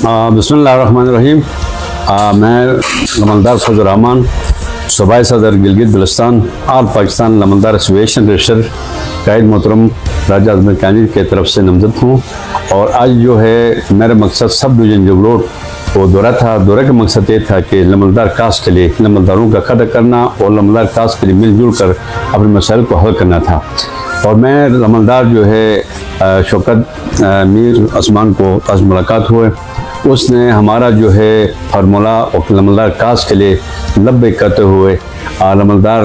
बिस्मिल्लाहिर्रहमानिर्रहीम। मैं लमलदार फजल रहमान, सूबाई सदर गिलगित बल्तिस्तान, आल पाकिस्तान लमलदार एसोसिएशन रजिस्टर कायद मोहतरम राजा अजमत कानी की तरफ से नामजद हूँ। और आज जो है मेरा मकसद सब डिवीज़न जोगलोड वो दौरा था। दौरे का मकसद ये था कि लमलदार कास्ट के लिए लमलदारों का कदर करना और लमलदार कास्ट के लिए मिलजुल कर अपने मसाइल को हल करना था। और मैं लमलदार जो है शौकत मीर असमान को आज मुलाकात हुए, उसने हमारा जो है फार्मूला और लमलदार कास्ट के लिए लब्बैक करते हुए लमलदार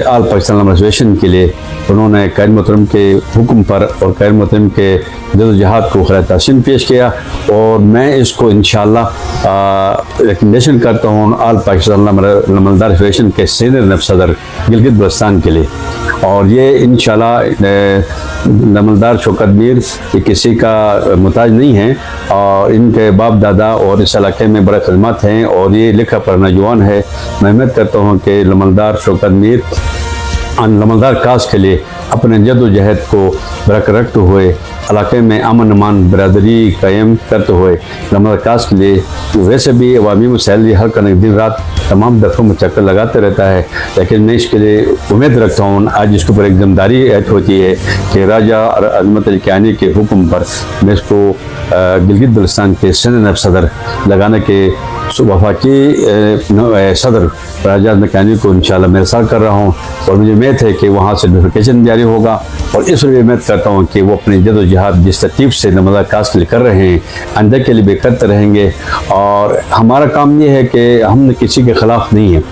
आल पाकिस्तान एसोसिएशन के लिए उन्होंने कायद मोहतरम के हुक्म पर और कायद मोहतरम के जदोजहद को खैर तहसीन पेश किया। और मैं इसको इंशाअल्लाह रिकमेंडेशन करता हूँ आल पाकिस्तान लमलदार एसोसिएशन के सीनियर नायब सदर गिलगित बल्तिस्तान के लिए। और ये इंशाअल्लाह लमलदार शौकत मीर ये किसी का मुताज नहीं है और इनके बाप दादा और इस इलाके में बड़ा खदमात हैं और ये लिखा पढ़ना जवान है। मैं उम्मीद करता हूँ कि लमलदार शौकत मीर लमलदार कास्ट के लिए अपने जदोजहद को बरकरार रखते हुए इलाके में अमन अमान बरदरी कायम करते हुए लमलदार कास्ट के लिए वैसे भी अवामी मसाइल हल करने दिन रात तमाम दफ़ों में चक्कर लगाते रहता है, लेकिन मैं इसके लिए उम्मीद रखता हूँ आज इसके ऊपर एक जिम्मेदारी ऐड होती है कि राजा अजमत कानी के हुक्म पर मैं इसको गिलगित बल्तिस्तान के सीनियर नायब सदर लगाने के वफाकी सदर राजा अजमत कानी को इंशाअल्लाह मैं इरसाल कर रहा हूँ। और मुझे उम्मीद है कि वहाँ से नोटिफिकेशन जारी होगा और इस लिए उम्मीद करता हूँ कि वो अपनी जदोजहद जिस तरतीब से लमलदार कास्ट के लिए कर रहे हैं आइंदा के लिए भी करते रहेंगे। और हमारा काम ये है कि हम किसी के ख़िलाफ़ नहीं है,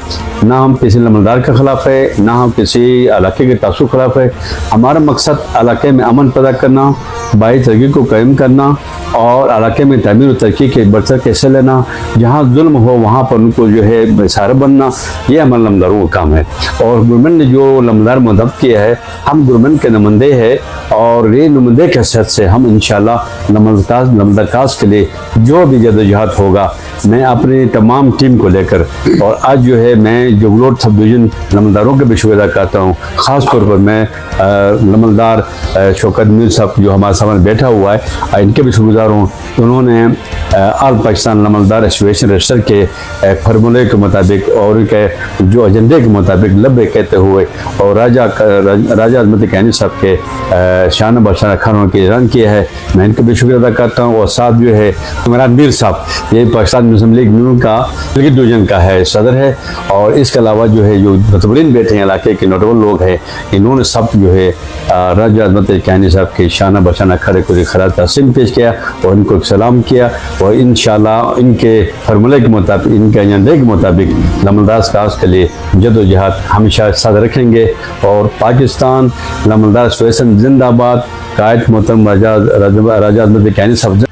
ना हम किसी लमलदार के ख़िलाफ़ है, ना हम किसी इलाके के तासुब के ख़िलाफ़ है। हमारा मकसद इलाके में अमन पैदा करना, बाई तरक्की को कायम करना और इलाके में तमीर और तरक्की के बरसर कैसे लेना, जहाँ जुल्म हो वहाँ पर उनको जो है सहारा बनना, ये हमारे लमलदारों का काम है। और गवर्नमेंट ने जो लमलदार मुंतखब किया है, हम गवर्नमेंट के नुमाइंदे हैं और ये नुमाइंदे के हैसियत से हम इंशाअल्लाह लमलदार कास्ट के लिए जो भी जदोजहद होगा मैं अपनी तमाम टीम को लेकर। और आज जो है मैं जोगलोड सब डिवीज़न लमलदारों के भी शुक्रिया अदा करता हूँ। ख़ास तौर पर मैं लमलदार शौकत मीर साहब जो हमारे सामने बैठा हुआ है इनके भी शुक्रगुजार हूँ। उन्होंने आल पाकिस्तान लमलदार एसोसिएशन रजिस्टर के फार्मूले के मुताबिक और उनके जो एजेंडे के मुताबिक लब्बैक कहते हुए और राजा अजमत कानी साहब के शान बशान खानों के ऐलान किया है, मैं इनका भी शुक्रिया अदा करता हूँ। और साथ जो है इमरान मीर साहब ये पाकिस्तान मुस्लिम लीग नून का गिलगित डिवीज़न का है सदर है। और इसके अलावा जो है जो मतबरीन बैठे हैं इलाके के नोटेबल लोग हैं, इन्होंने सब जो है राजा अजमत कानी साहब के शान बशान खड़े को खराज तहसीन पेश किया और इनको सलाम किया। और इंशाअल्लाह इनके फार्मूले के मुताबिक इनके एजेंडे के मुताबिक लमलदार कास्ट के लिए जदोजहद हमेशा साथ रखेंगे। और पाकिस्तान लमलदार एसोसिएशन जिंदाबाद, कायद मोहतरम राजा अजमत कानी साहब